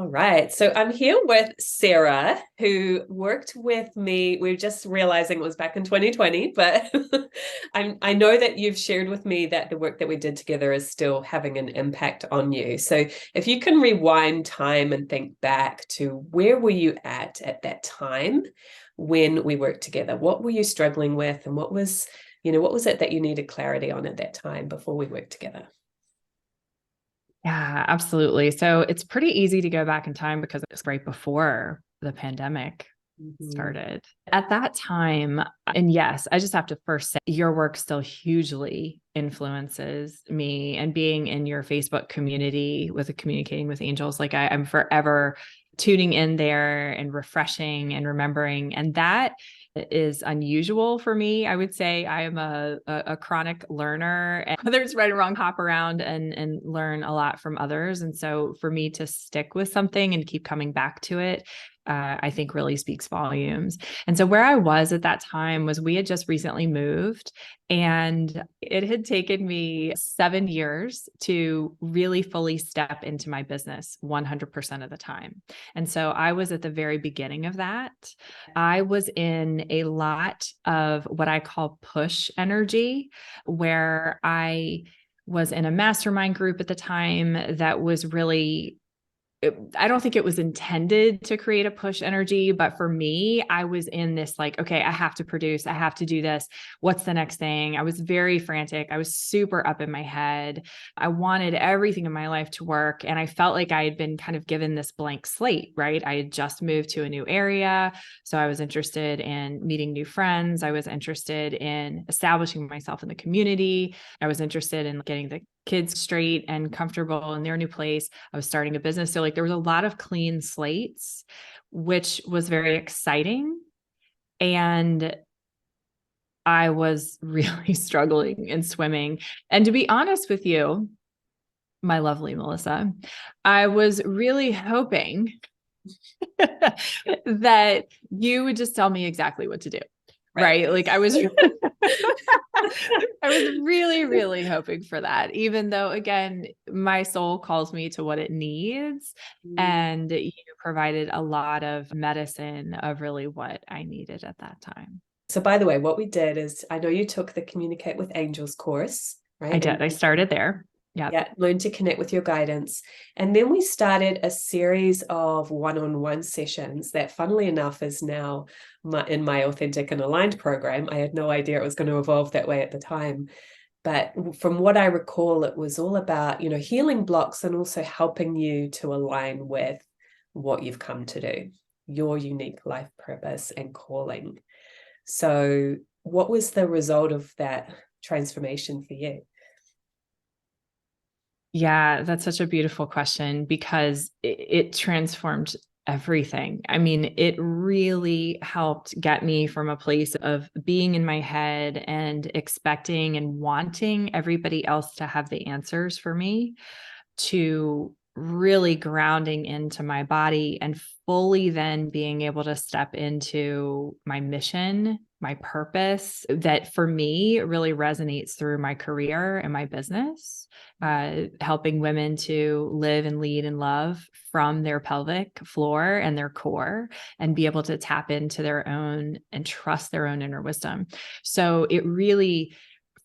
All right. So I'm here with Sara, who worked with me. We're just realizing it was back in 2020, but I know that you've shared with me that the work that we did together is still having an impact on you. So if you can rewind time and think back to where were you at that time when we worked together? What were you struggling with, and what was it that you needed clarity on at that time before we worked together? Yeah, absolutely. So it's pretty easy to go back in time because it's right before the pandemic Mhm. started. At that time, and yes, I just have to first say your work still hugely influences me, and being in your Facebook community with the Communicating with Angels, like I'm forever tuning in there and refreshing and remembering. And that is unusual for me. I would say I am a chronic learner, and whether it's right or wrong, hop around and learn a lot from others. And so for me to stick with something and keep coming back to it, I think really speaks volumes. And so where I was at that time was we had just recently moved, and it had taken me 7 years to really fully step into my business 100% of the time. And so I was at the very beginning of that. I was in a lot of what I call push energy, where I was in a mastermind group at the time that was really, I don't think it was intended to create a push energy, but for me, I was in this like, okay, I have to produce, I have to do this. What's the next thing? I was very frantic. I was super up in my head. I wanted everything in my life to work. And I felt like I had been kind of given this blank slate, right? I had just moved to a new area. So I was interested in meeting new friends. I was interested in establishing myself in the community. I was interested in getting the kids straight and comfortable in their new place. I was starting a business. So like there was a lot of clean slates, which was very exciting. And I was really struggling and swimming. And to be honest with you, my lovely Melissa, I was really hoping that you would just tell me exactly what to do. Right. Right. Like I was I was really, really hoping for that, even though, again, my soul calls me to what it needs. Mm. And you provided a lot of medicine of really what I needed at that time. So, by the way, what we did is I know you took the Communicate with Angels course, I right? And did. I started there. Yeah. yeah, learn to connect with your guidance. And then we started a series of one-on-one sessions that, funnily enough, is now in my Authentic and Aligned program. I had no idea it was going to evolve that way at the time. But from what I recall, it was all about, healing blocks and also helping you to align with what you've come to do, your unique life purpose and calling. So, what was the result of that transformation for you? Yeah, that's such a beautiful question because it transformed everything. I mean, it really helped get me from a place of being in my head and expecting and wanting everybody else to have the answers for me, to really grounding into my body and fully then being able to step into my mission, my purpose that for me really resonates through my career and my business, helping women to live and lead and love from their pelvic floor and their core and be able to tap into their own and trust their own inner wisdom. So it really,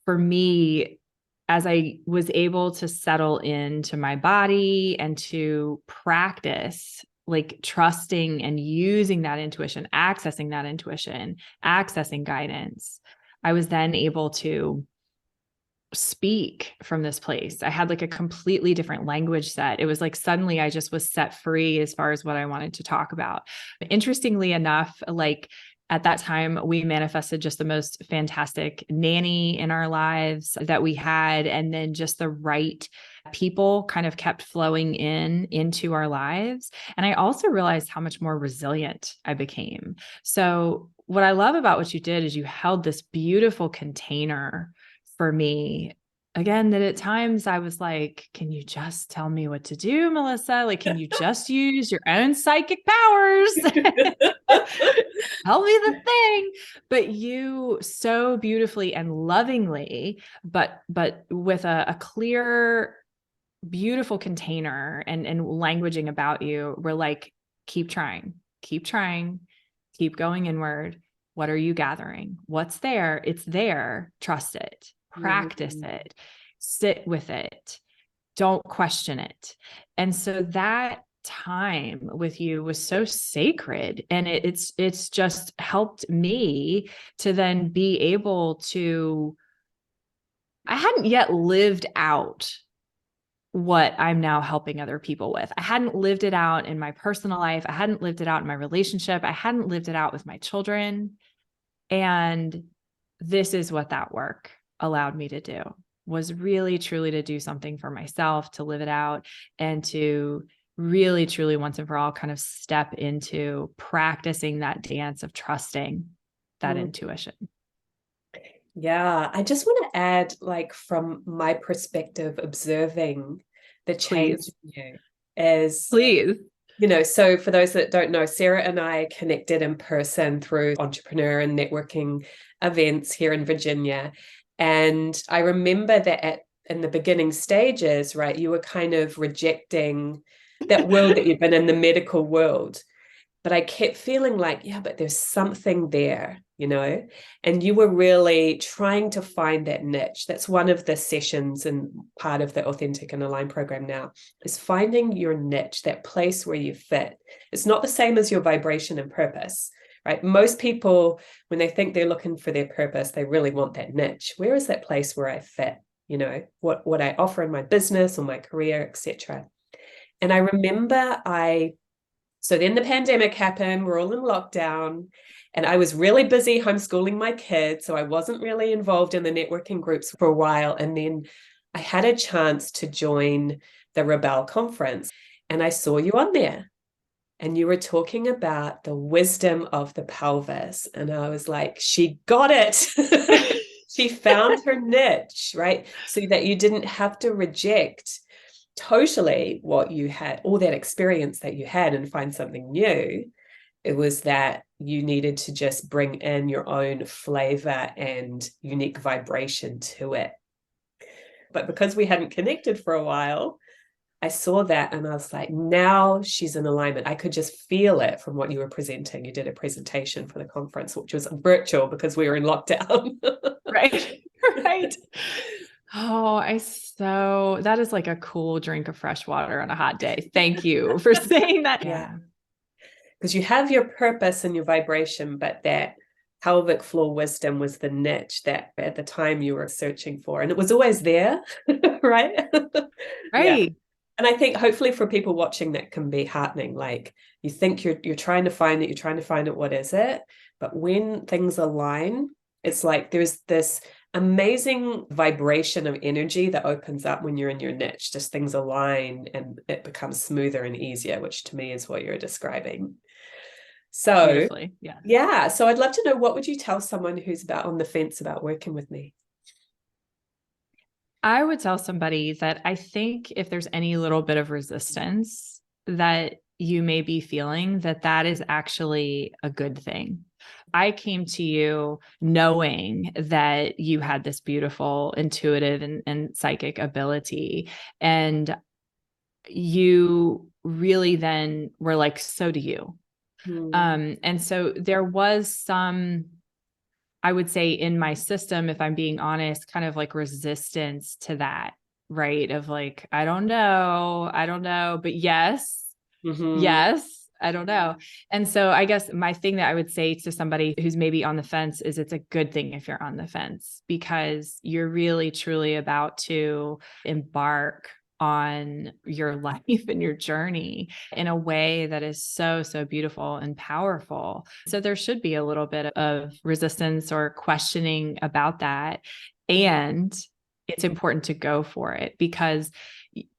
for me, as I was able to settle into my body and to practice like trusting and using that intuition, accessing guidance, I was then able to speak from this place. I had like a completely different language set. It was like suddenly I just was set free as far as what I wanted to talk about. Interestingly enough, like at that time, we manifested just the most fantastic nanny in our lives that we had. And then just the right people kind of kept flowing into our lives. And I also realized how much more resilient I became. So what I love about what you did is you held this beautiful container for me. Again, that at times I was like, can you just tell me what to do, Melissa? Like, can you just use your own psychic powers? Tell me the thing. But you so beautifully and lovingly, but with a clear beautiful container and languaging about you. We're like, keep trying, keep going inward. What are you gathering? What's there? It's there. Trust it, practice it, sit with it. Don't question it. And so that time with you was so sacred, and it's just helped me to then be able to, I hadn't yet lived out what I'm now helping other people with. I hadn't lived it out in my personal life. I hadn't lived it out in my relationship. I hadn't lived it out with my children. And this is what that work allowed me to do, was really truly to do something for myself, to live it out, and to really truly once and for all kind of step into practicing that dance of trusting that intuition. Yeah, I just want to add, like, from my perspective, observing the change in you is, please. So for those that don't know, Sarah and I connected in person through entrepreneur and networking events here in Virginia. And I remember that in the beginning stages, right, you were kind of rejecting that world that you've been in, the medical world. But I kept feeling like, yeah, but there's something there, and you were really trying to find that niche. That's one of the sessions and part of the Authentic and Aligned program now, is finding your niche, that place where you fit. It's not the same as your vibration and purpose, right? Most people, when they think they're looking for their purpose, they really want that niche. Where is that place where I fit? What I offer in my business or my career, etc. And I remember so then the pandemic happened, we're all in lockdown, and I was really busy homeschooling my kids, so I wasn't really involved in the networking groups for a while. And then I had a chance to join the Rebel conference, and I saw you on there, and you were talking about the wisdom of the pelvis. And I was like, she got it. She found her niche, right? So that you didn't have to reject totally what you had, all that experience that you had, and find something new. It was that you needed to just bring in your own flavor and unique vibration to it. But because we hadn't connected for a while, I saw that and I was like, now she's in alignment. I could just feel it from what you were presenting. You did a presentation for the conference, which was virtual because we were in lockdown. Right. Oh, that is like a cool drink of fresh water on a hot day. Thank you for saying that. Yeah. Because you have your purpose and your vibration, but that pelvic floor wisdom was the niche that at the time you were searching for. And it was always there, right? Right. Yeah. And I think hopefully for people watching, that can be heartening. Like, you think you're trying to find it, what is it? But when things align, it's like there's this amazing vibration of energy that opens up when you're in your niche. Just things align and it becomes smoother and easier, which to me is what you're describing. So beautifully. Yeah. So I'd love to know, what would you tell someone who's about on the fence about working with me? I would tell somebody that I think if there's any little bit of resistance that you may be feeling, that is actually a good thing. I came to you knowing that you had this beautiful intuitive and psychic ability. And you really then were like, so do you. And so there was some, I would say, in my system, if I'm being honest, kind of like resistance to that, right? Of like, I don't know, but yes, I don't know. And so I guess my thing that I would say to somebody who's maybe on the fence is, it's a good thing if you're on the fence, because you're really truly about to embark on your life and your journey in a way that is so, so beautiful and powerful. So there should be a little bit of resistance or questioning about that. And it's important to go for it, because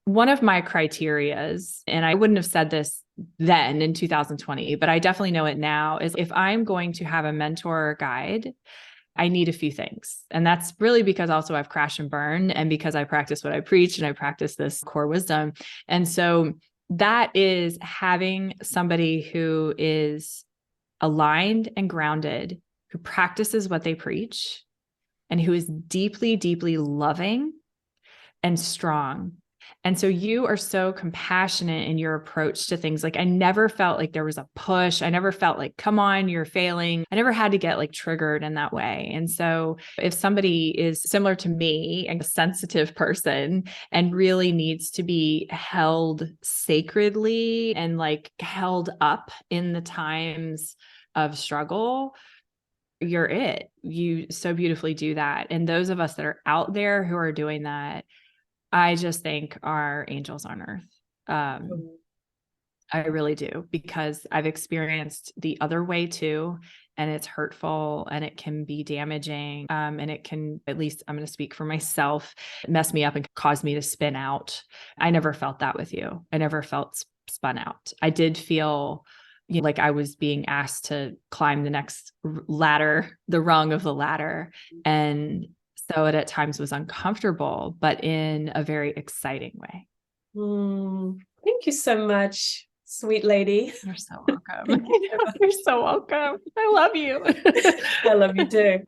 one of my criterias, and I wouldn't have said this then in 2020, but I definitely know it now, is if I'm going to have a mentor or guide, I need a few things. And that's really because also I've crashed and burned, and because I practice what I preach and I practice this core wisdom. And so that is having somebody who is aligned and grounded, who practices what they preach, and who is deeply, deeply loving and strong, And so you are so compassionate in your approach to things. Like I never felt like there was a push. I never felt like, come on, you're failing. I never had to get like triggered in that way. And so if somebody is similar to me and a sensitive person and really needs to be held sacredly and like held up in the times of struggle, you're it. You so beautifully do that. And those of us that are out there who are doing that, I just think are angels on earth. I really do, because I've experienced the other way too. And it's hurtful and it can be damaging. And it can, at least I'm going to speak for myself, mess me up and cause me to spin out. I never felt that with you. I never felt spun out. I did feel like I was being asked to climb the next ladder, the rung of the ladder. And so it at times was uncomfortable, but in a very exciting way. Thank you so much, sweet lady. You're so welcome. You're so welcome. I love you. I love you too.